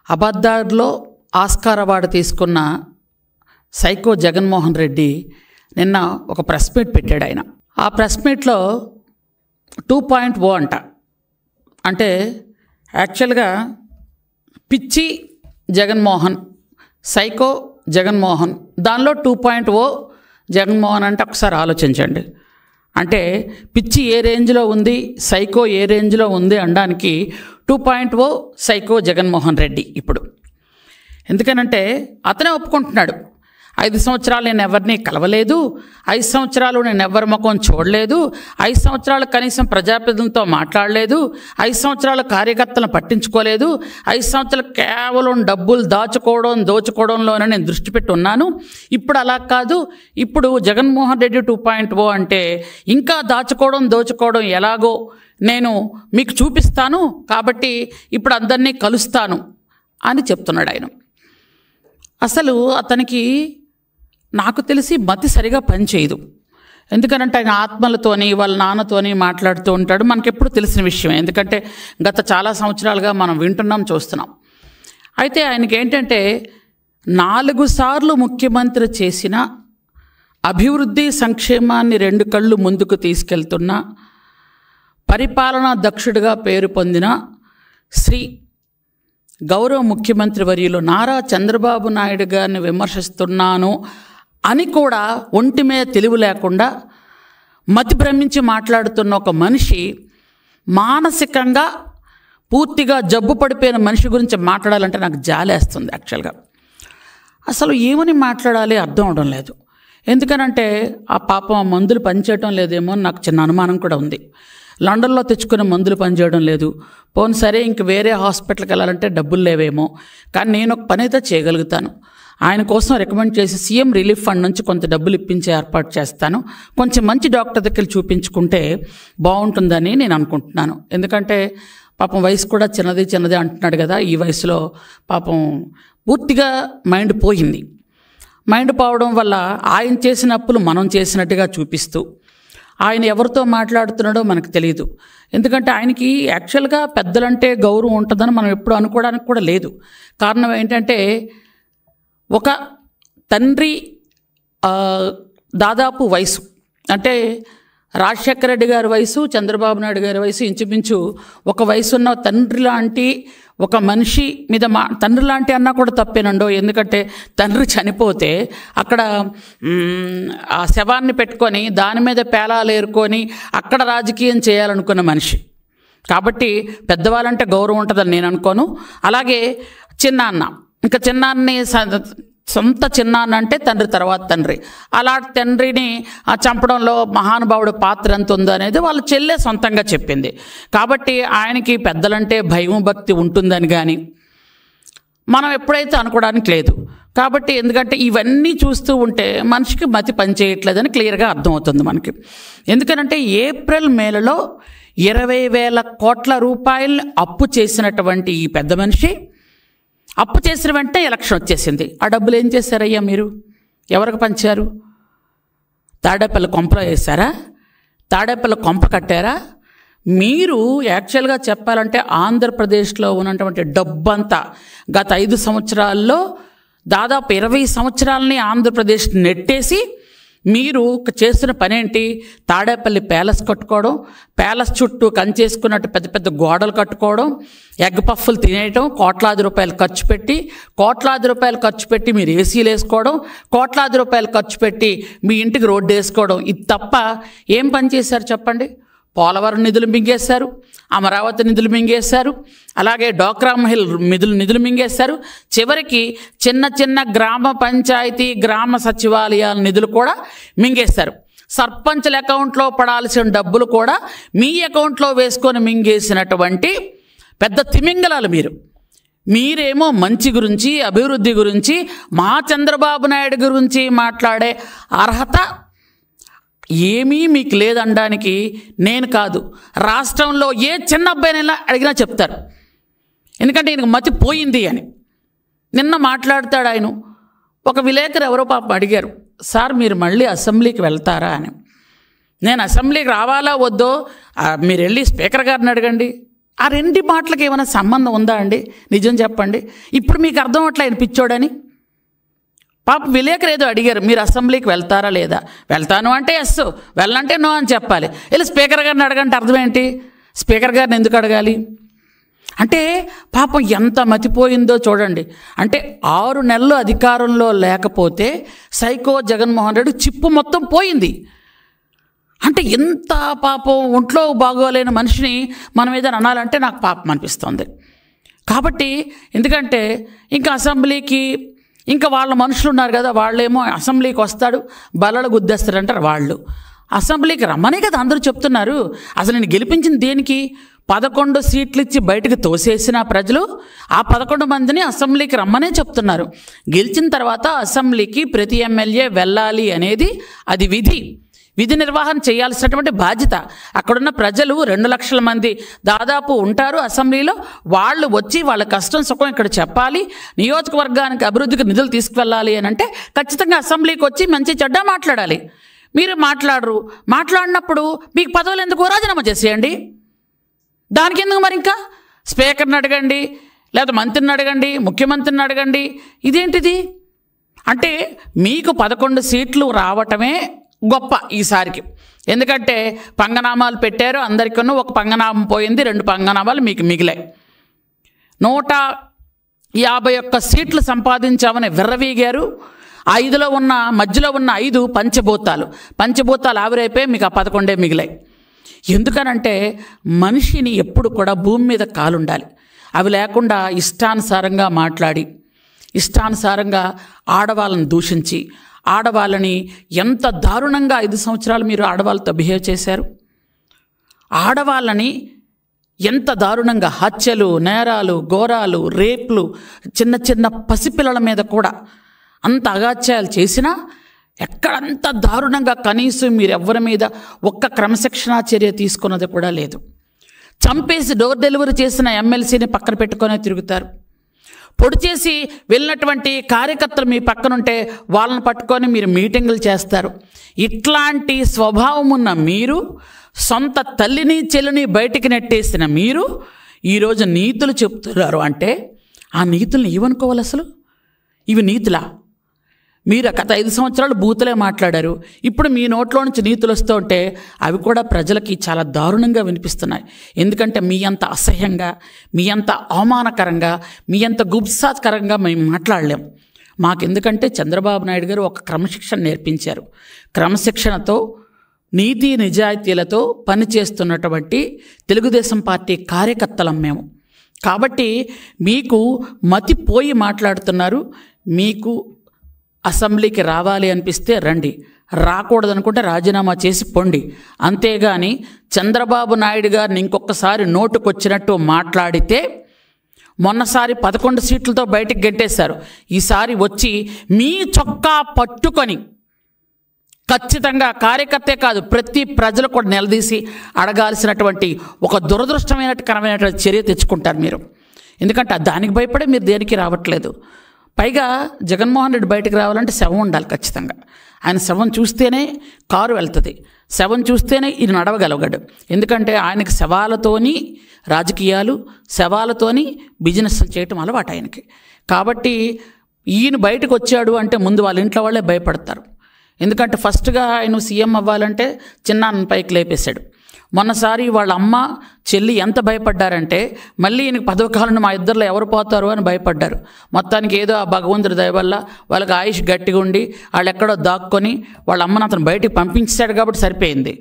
అబద్ధాల్లో Oscar award తీసుకున్న psycho Jaganmohan Reddy నిన్న ఒక ప్రెస్ మీట్ పెట్టాడు. ఆయన ఆ ప్రెస్ మీట్లో 2.0 అంట, అంటే యాక్చువల్గా పిచ్చి జగన్మోహన్, సైకో జగన్మోహన్, దానిలో 2.0 జగన్మోహన్ అంటే ఒకసారి ఆలోచించండి. అంటే పిచ్చి ఏ రేంజ్లో ఉంది, సైకో ఏ రేంజ్లో ఉంది అనడానికి 2.0 సైకో జగన్మోహన్ రెడ్డి. ఇప్పుడు ఎందుకనంటే అతనే ఒప్పుకుంటున్నాడు, 5 సంవత్సరాలు నేను ఎవరిని కలవలేదు, 5 సంవత్సరాలు నేను ఎవరి ముఖం చూడలేదు, 5 సంవత్సరాలు కనీసం ప్రజాప్రతినిధులతో మాట్లాడలేదు, 5 సంవత్సరాలు కార్యకర్తలను పట్టించుకోలేదు, 5 సంవత్సరాలు కేవలం డబ్బులు దోచుకోవడంలోనే నేను దృష్టి పెట్టి ఉన్నాను. ఇప్పుడు అలా కాదు, ఇప్పుడు జగన్మోహన్ రెడ్డి 2.0 అంటే ఇంకా దోచుకోవడం ఎలాగో నేను మీకు చూపిస్తాను, కాబట్టి ఇప్పుడు అందరినీ కలుస్తాను అని చెప్తున్నాడు ఆయన. అసలు అతనికి నాకు తెలిసి మతి సరిగా పనిచేయదు. ఎందుకనంటే ఆయన ఆత్మలతోని వాళ్ళ నాన్నతోని మాట్లాడుతూ ఉంటాడు. మనకెప్పుడు తెలిసిన విషయమే, ఎందుకంటే గత చాలా సంవత్సరాలుగా మనం వింటున్నాం, చూస్తున్నాం. అయితే ఆయనకి ఏంటంటే 4 సార్లు ముఖ్యమంత్రి చేసిన అభివృద్ధి సంక్షేమాన్ని 2 కళ్ళు ముందుకు తీసుకెళ్తున్న పరిపాలనా దక్షుడిగా పేరు పొందిన శ్రీ గౌరవ ముఖ్యమంత్రి వర్యులు నారా చంద్రబాబు నాయుడు గారిని విమర్శిస్తున్నాను అని కూడా ఒంటి మీద తెలివి లేకుండా మతి భ్రమించి మాట్లాడుతున్న ఒక మనిషి, మానసికంగా పూర్తిగా జబ్బు పడిపోయిన మనిషి గురించి మాట్లాడాలంటే నాకు జాలేస్తుంది. యాక్చువల్గా అసలు ఏమని మాట్లాడాలి అర్థం అవడం లేదు. ఎందుకనంటే ఆ పాపం ఆ మందులు పనిచేయడం లేదేమో అని నాకు చిన్న అనుమానం కూడా ఉంది. లండన్లో తెచ్చుకునే మందులు పనిచేయడం లేదు, పోను సరే ఇంక వేరే హాస్పిటల్కి వెళ్ళాలంటే డబ్బులు లేవేమో, కానీ నేను ఒక పని అయితే చేయగలుగుతాను. ఆయన కోసం రికమెండ్ చేసి సీఎం రిలీఫ్ ఫండ్ నుంచి కొంత డబ్బులు ఇప్పించే ఏర్పాటు చేస్తాను, కొంచెం మంచి డాక్టర్ దగ్గర చూపించుకుంటే బాగుంటుందని నేను అనుకుంటున్నాను. ఎందుకంటే పాపం వయసు కూడా చిన్నది అంటున్నాడు కదా, ఈ వయసులో పాపం పూర్తిగా మైండ్ పోయింది. మైండ్ పోవడం వల్ల ఆయన చేసిన అప్పులు మనం చేసినట్టుగా చూపిస్తూ ఆయన ఎవరితో మాట్లాడుతున్నాడో మనకు తెలియదు. ఎందుకంటే ఆయనకి యాక్చువల్గా పెద్దలంటే గౌరవం ఉంటుందని మనం ఎప్పుడు అనుకోవడానికి కూడా లేదు. కారణం ఏంటంటే ఒక తండ్రి దాదాపు వయసు, అంటే రాజశేఖర రెడ్డి గారి వయసు, చంద్రబాబు నాయుడు గారి వయసు ఇంచుమించు ఒక వయసు ఉన్న తండ్రి లాంటి ఒక మనిషి మీద తండ్రి లాంటి అన్నా కూడా తప్పేనండో. ఎందుకంటే తండ్రి చనిపోతే అక్కడ ఆ శవాన్ని పెట్టుకొని దాని మీద పేలాలు ఏరుకొని అక్కడ రాజకీయం చేయాలనుకున్న మనిషి కాబట్టి పెద్దవాళ్ళంటే గౌరవం ఉంటుందని నేను అనుకోను. అలాగే చిన్నాన్న, ఇంకా చిన్నాన్ని సొంత చిన్నాన్న అంటే తండ్రి తర్వాత తండ్రి, అలాంటి తండ్రిని చంపడంలో మహానుభావుడు పాత్ర ఎంత ఉందో అనేది వాళ్ళ చెల్లె సొంతంగా చెప్పింది. కాబట్టి ఆయనకి పెద్దలంటే భయం భక్తి ఉంటుందని కానీ మనం ఎప్పుడైతే అనుకోవడానికి లేదు. కాబట్టి ఎందుకంటే ఇవన్నీ చూస్తూ ఉంటే మనిషికి మతి పనిచేయట్లేదని క్లియర్గా అర్థమవుతుంది మనకి. ఎందుకనంటే ఏప్రిల్ మేలలో 20,000 కోట్ల రూపాయలు అప్పు చేసినటువంటి ఈ పెద్ద మనిషి అప్పు చేసిన వెంటనే ఎలక్షన్ వచ్చేసింది. ఆ డబ్బులు ఏం చేశారయ్యా మీరు? ఎవరికి పంచారు? తాడేపల్లి కొంపలో వేశారా? తాడేపల్లి కొంప కట్టారా? మీరు యాక్చువల్గా చెప్పాలంటే ఆంధ్రప్రదేశ్లో ఉన్నటువంటి డబ్బంతా గత 5 సంవత్సరాల్లో దాదాపు 20 సంవత్సరాలని ఆంధ్రప్రదేశ్ నెట్టేసి మీరు చేస్తున్న పని ఏంటి? తాడేపల్లి ప్యాలెస్ కట్టుకోవడం, ప్యాలెస్ చుట్టూ కంచేసుకున్నట్టు పెద్ద పెద్ద గోడలు కట్టుకోవడం, ఎగ్ పఫ్ఫులు తినేయటం, కోట్లాది రూపాయలు ఖర్చు పెట్టి మీరు ఏసీలు వేసుకోవడం, కోట్లాది రూపాయలు ఖర్చు పెట్టి మీ ఇంటికి రోడ్డు వేసుకోవడం. ఇది తప్ప ఏం పని చేశారు చెప్పండి? పోలవరం నిధులు మింగేశారు, అమరావతి నిధులు మింగేశారు, అలాగే డోక్రా మహిళ నిధులు మింగేశారు. చివరికి చిన్న చిన్న గ్రామ పంచాయతీ గ్రామ సచివాలయాల నిధులు కూడా మింగేశారు. సర్పంచుల అకౌంట్లో పడాల్సిన డబ్బులు కూడా మీ అకౌంట్లో వేసుకొని మింగేసినటువంటి పెద్ద తిమింగలాలు మీరేమో మంచి గురించి, అభివృద్ధి గురించి, మా చంద్రబాబు నాయుడు గురించి మాట్లాడే అర్హత ఏమీ మీకు లేదనడానికి నేను కాదు, రాష్ట్రంలో ఏ చిన్న అబ్బాయినైనా అడిగినా చెప్తారు. ఎందుకంటే ఈయనకు మతి పోయింది అని. నిన్న మాట్లాడతాడు ఆయన. ఒక విలేకరు ఎవరో పాపం అడిగారు, సార్ మీరు మళ్ళీ అసెంబ్లీకి వెళ్తారా అని. నేను అసెంబ్లీకి రావాలా వద్దో మీరు వెళ్ళి స్పీకర్ గారిని అడగండి, ఆ రెండు మాటలకు ఏమైనా సంబంధం ఉందా అండి? నిజం చెప్పండి. ఇప్పుడు మీకు అర్థం అట్లా ఆయన పిచ్చోడని. పాప విలేకరు ఏదో అడిగారు, మీరు అసెంబ్లీకి వెళ్తారా లేదా? వెళ్తాను అంటే ఎస్, వెళ్ళంటే నో అని చెప్పాలి. ఇలా స్పీకర్ గారిని అడగంటే అర్థం ఏంటి? స్పీకర్ గారిని ఎందుకు అడగాలి? అంటే పాపం ఎంత మతిపోయిందో చూడండి. అంటే 6 నెలలు అధికారంలో లేకపోతే సైకో జగన్మోహన్ రెడ్డి చిప్పు మొత్తం పోయింది. అంటే ఎంత పాపం, ఒంట్లో బాగోలేని మనిషిని మనం ఏదైనా అనాలంటే నాకు పాపం అనిపిస్తుంది. కాబట్టి ఎందుకంటే ఇంకా అసెంబ్లీకి ఇంకా వాళ్ళ మనుషులు ఉన్నారు కదా, వాళ్ళేమో అసెంబ్లీకి వస్తాడు బల్లలు గుద్దేస్తారంటారు. వాళ్ళు అసెంబ్లీకి రమ్మనే కదా అందరూ చెప్తున్నారు. అసలు నేను గెలిపించింది దేనికి? 11 సీట్లు ఇచ్చి బయటకు తోసేసిన ప్రజలు ఆ 11 మందిని అసెంబ్లీకి రమ్మనే చెప్తున్నారు. గెలిచిన తర్వాత అసెంబ్లీకి ప్రతి ఎమ్మెల్యే వెళ్ళాలి అనేది అది విధి నిర్వహణ చేయాల్సినటువంటి బాధ్యత. అక్కడున్న ప్రజలు 2 లక్షల మంది దాదాపు ఉంటారు అసెంబ్లీలో. వాళ్ళు వచ్చి వాళ్ళ కష్టం సుఖం ఇక్కడ చెప్పాలి, నియోజకవర్గానికి అభివృద్ధికి నిధులు తీసుకువెళ్ళాలి అని అంటే ఖచ్చితంగా అసెంబ్లీకి వచ్చి మంచి చెడ్డ మాట్లాడాలి. మీరు మాట్లాడినప్పుడు మీకు పదవులు ఎందుకు? రాజీనామా చేసేయండి. దానికి ఎందుకు మరి? ఇంకా స్పీకర్ని అడగండి, లేదా మంత్రిని అడగండి, ముఖ్యమంత్రిని అడగండి. ఇదేంటిది? అంటే మీకు 11 సీట్లు రావటమే గొప్ప ఈసారికి. ఎందుకంటే పంగనామాలు పెట్టారు అందరికన్నా, ఒక పంగనామం పోయింది, 2 పంగనామాలు మీకు మిగిలాయి. 151 సీట్లు సంపాదించామని విర్రవీగారు. 5లో ఉన్న మధ్యలో ఉన్న 5 పంచభూతాలు ఆవిరైపోయి మీకు ఆ 11 మిగిలాయి. ఎందుకనంటే మనిషిని ఎప్పుడు కూడా భూమి మీద కాలుండాలి. అవి లేకుండా ఇష్టానుసారంగా మాట్లాడి, ఇష్టానుసారంగా ఆడవాళ్ళని దూషించి, ఆడవాళ్ళని ఎంత దారుణంగా 5 సంవత్సరాలు మీరు ఆడవాళ్ళతో బిహేవ్ చేశారు. ఆడవాళ్ళని ఎంత దారుణంగా హత్యలు, నేరాలు, ఘోరాలు, రేప్లు, చిన్న పసిపిల్లల మీద కూడా అంత అగాత్యాలు చేసినా ఎక్కడంత దారుణంగా కనీసం మీరు ఎవరి మీద ఒక్క క్రమశిక్షణా చర్య తీసుకున్నది కూడా లేదు. చంపేసి డోర్ డెలివరీ చేసిన ఎమ్మెల్సీని పక్కన పెట్టుకునే తిరుగుతారు. పొడి చేసి వెళ్ళినటువంటి కార్యకర్తలు మీ పక్కనుంటే వాళ్ళని పట్టుకొని మీరు మీటింగులు చేస్తారు. ఇట్లాంటి స్వభావం ఉన్న మీరు, సొంత తల్లిని చెల్లిని బయటికి నెట్టేసిన మీరు ఈరోజు నీతులు చెప్తున్నారు. అంటే ఆ నీతుల్ని ఏమనుకోవాలి? అసలు ఇవి నీతులా? మీరు గత 5 సంవత్సరాలు బూతులే మాట్లాడారు. ఇప్పుడు మీ నోట్లో నుంచి నీతులు వస్తూ ఉంటే అవి కూడా ప్రజలకి చాలా దారుణంగా వినిపిస్తున్నాయి. ఎందుకంటే మీ అంత అసహ్యంగా, మీ అంత అవమానకరంగా, మీ అంత గుబ్సాకరంగా మేము మాట్లాడలేం. మాకెందుకంటే చంద్రబాబు నాయుడు గారు ఒక క్రమశిక్షణ నేర్పించారు. క్రమశిక్షణతో, నీతి నిజాయితీలతో పనిచేస్తున్నటువంటి తెలుగుదేశం పార్టీ కార్యకర్తలం మేము. కాబట్టి మీకు మతిపోయి మాట్లాడుతున్నారు. మీకు అసెంబ్లీకి రావాలి అనిపిస్తే రండి, రాకూడదనుకుంటే రాజీనామా చేసి పొండి. అంతేగాని చంద్రబాబు నాయుడు గారిని ఇంకొకసారి నోటుకొచ్చినట్టు మాట్లాడితే, మొన్నసారి 11 సీట్లతో బయటికి గెంటేశారు. ఈసారి వచ్చి మీ చొక్కా పట్టుకొని ఖచ్చితంగా కార్యకర్తే కాదు ప్రతి ప్రజలు కూడా నిలదీసి అడగాల్సినటువంటి ఒక దురదృష్టమైనటువంటి చర్య తెచ్చుకుంటారు మీరు. ఎందుకంటే దానికి భయపడే మీరు దేనికి రావట్లేదు. పైగా జగన్మోహన్ రెడ్డి బయటకు రావాలంటే శవం ఉండాలి ఖచ్చితంగా. ఆయన శవం చూస్తేనే కారు వెళ్తుంది, శవం చూస్తేనే ఈయన నడవగలగాడు. ఎందుకంటే ఆయనకి శవాలతోని రాజకీయాలు, శవాలతోని బిజినెస్లు చేయటం అలవాటు ఆయనకి. కాబట్టి ఈయన బయటకు వచ్చాడు అంటే ముందు వాళ్ళ ఇంట్లో వాళ్ళే భయపడతారు. ఎందుకంటే ఫస్ట్గా ఆయన సీఎం అవ్వాలంటే చిన్నాన్న పైకి లేపేశాడు. మొన్నసారి వాళ్ళ అమ్మ చెల్లి ఎంత భయపడ్డారంటే మళ్ళీ ఈయనకి పదవి కాలంలో మా ఇద్దరిలో ఎవరు పోతారు అని భయపడ్డారు. మొత్తానికి ఏదో ఆ భగవంతుడి దయ వల్ల వాళ్ళకి ఆయుష్ గట్టిగా ఉండి వాళ్ళు ఎక్కడో దాక్కొని వాళ్ళ అమ్మను అతను బయటికి పంపించాడు కాబట్టి సరిపోయింది.